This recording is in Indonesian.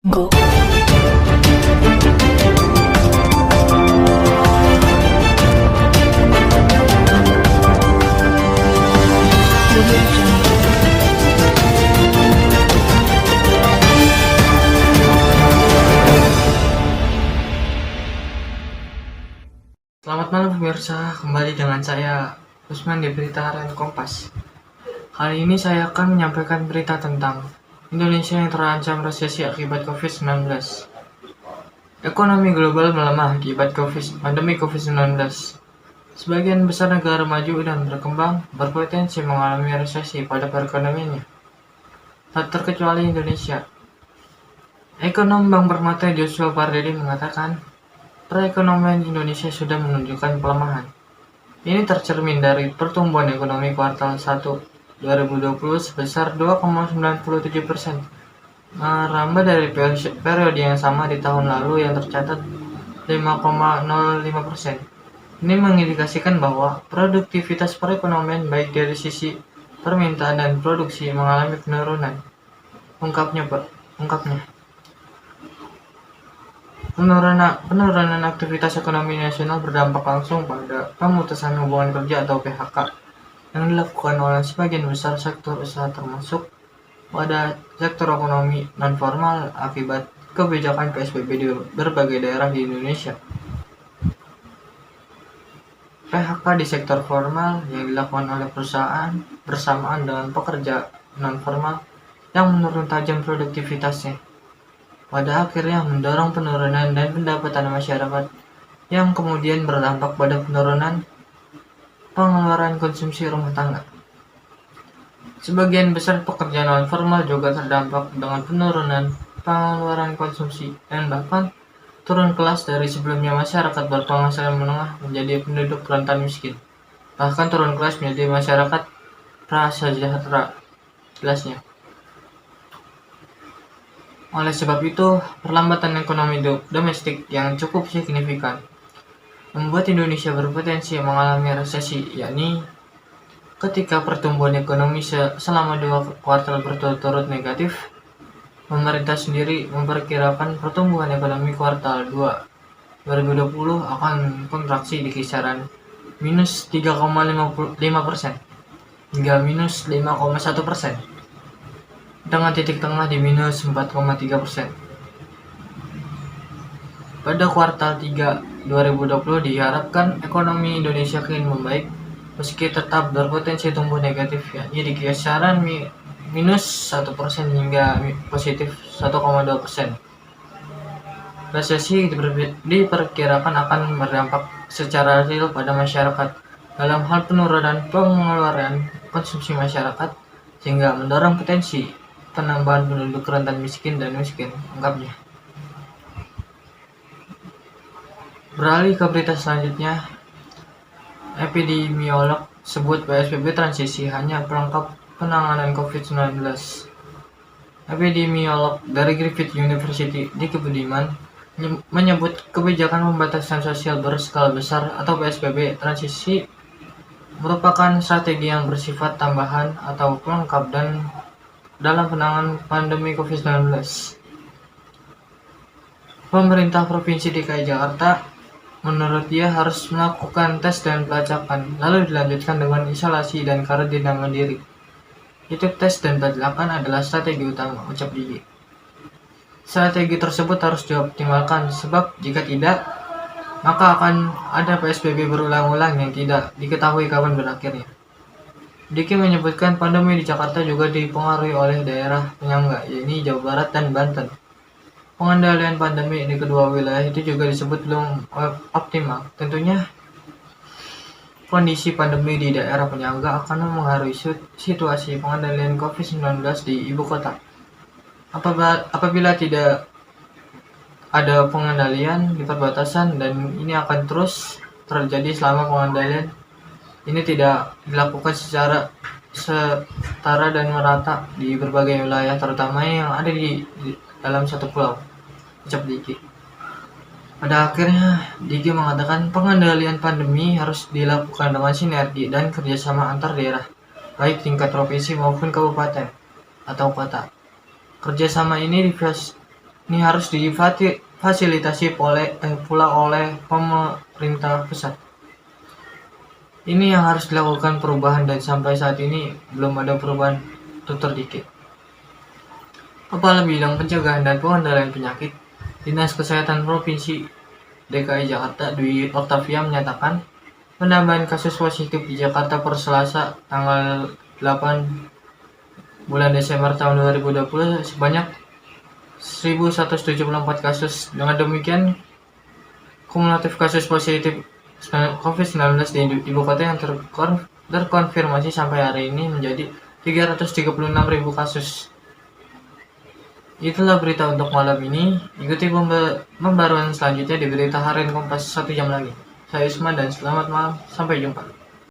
Go. Selamat malam pemirsa, kembali dengan saya Usman di Berita Harian Kompas. Kali ini saya akan menyampaikan berita tentang Indonesia yang terancam resesi akibat COVID-19. Ekonomi global melemah akibat pandemi COVID-19. Sebagian besar negara maju dan berkembang berpotensi mengalami resesi pada perekonomiannya, tak terkecuali Indonesia. Ekonom Bank Permata Joshua Pardede mengatakan, perekonomian Indonesia sudah menunjukkan pelemahan. Ini tercermin dari pertumbuhan ekonomi kuartal 1 2020 sebesar 2,97%, merambah dari periode yang sama di tahun lalu yang tercatat 5,05%. Ini mengindikasikan bahwa produktivitas perekonomian baik dari sisi permintaan dan produksi mengalami penurunan. Ungkapnya. Penurunan aktivitas ekonomi nasional berdampak langsung pada pemutusan hubungan kerja atau PHK yang dilakukan oleh sebagian besar sektor usaha termasuk pada sektor ekonomi non-formal akibat kebijakan PSBB di berbagai daerah di Indonesia. PHK di sektor formal yang dilakukan oleh perusahaan bersamaan dengan pekerja non-formal yang menurun tajam produktivitasnya, pada akhirnya mendorong penurunan dan pendapatan masyarakat yang kemudian berdampak pada penurunan pengeluaran konsumsi rumah tangga. Sebagian besar pekerja non-formal juga terdampak dengan penurunan pengeluaran konsumsi dan bahkan turun kelas dari sebelumnya masyarakat berpenghasilan menengah menjadi penduduk rentan miskin, bahkan turun kelas menjadi masyarakat prasejahtera, jelasnya. Oleh sebab itu, perlambatan ekonomi domestik yang cukup signifikan membuat Indonesia berpotensi mengalami resesi, yakni ketika pertumbuhan ekonomi selama 2 kuartal berturut-turut negatif. Pemerintah sendiri memperkirakan pertumbuhan ekonomi kuartal 2 2020 akan kontraksi di kisaran minus 3,5% hingga minus 5,1%. dengan titik tengah di minus 4,3%. Pada kuartal 3 2020 diharapkan ekonomi Indonesia kian membaik meski tetap berpotensi tumbuh negatif, yakni di kisaran minus 1% hingga positif 1,2%. Resesi diperkirakan akan berdampak secara real pada masyarakat dalam hal penurunan pengeluaran konsumsi masyarakat sehingga mendorong potensi penambahan penduduk rentan miskin dan miskin, ungkapnya. Beralih ke berita selanjutnya, epidemiolog sebut PSBB transisi hanya pelengkap penanganan COVID-19. Epidemiolog dari Griffith University di Budiman menyebut kebijakan pembatasan sosial berskala besar atau PSBB transisi merupakan strategi yang bersifat tambahan atau pelengkap dalam penanganan pandemi COVID-19. Pemerintah Provinsi DKI Jakarta menurut dia harus melakukan tes dan pelacakan, lalu dilanjutkan dengan isolasi dan karantina mandiri. Itu tes dan pelacakan adalah strategi utama, ucap Diki. Strategi tersebut harus dioptimalkan, sebab jika tidak, maka akan ada PSBB berulang-ulang yang tidak diketahui kapan berakhirnya. Diki menyebutkan pandemi di Jakarta juga dipengaruhi oleh daerah penyangga, yaitu Jawa Barat dan Banten. Pengendalian pandemi di kedua wilayah itu juga disebut belum optimal. Tentunya, kondisi pandemi di daerah penyangga akan mempengaruhi situasi pengendalian COVID-19 di ibu kota. Apabila tidak ada pengendalian di perbatasan, dan ini akan terus terjadi selama pengendalian ini tidak dilakukan secara setara dan merata di berbagai wilayah, terutama yang ada di dalam satu pulau, ucap Diki. Pada akhirnya, Diki mengatakan pengendalian pandemi harus dilakukan dengan sinergi dan kerjasama antar daerah, baik tingkat provinsi maupun kabupaten atau kota. Kerjasama ini ini harus difasilitasi pula oleh pemerintah pusat. Ini yang harus dilakukan perubahan, dan sampai saat ini belum ada perubahan tutur dikit. Kepala Bidang Pencegahan dan Pengendalian Penyakit Dinas Kesehatan Provinsi DKI Jakarta, Dwi Oktavia, menyatakan penambahan kasus positif di Jakarta per Selasa tanggal 8 bulan Desember tahun 2020 sebanyak 1.174 kasus. Dengan demikian, kumulatif kasus positif COVID-19 di ibu kota yang terkonfirmasi sampai hari ini menjadi 336.000 kasus. Itulah berita untuk malam ini. Ikuti pembaruan selanjutnya di Berita Harian Kompas 1 jam lagi. Saya Usman dan selamat malam. Sampai jumpa.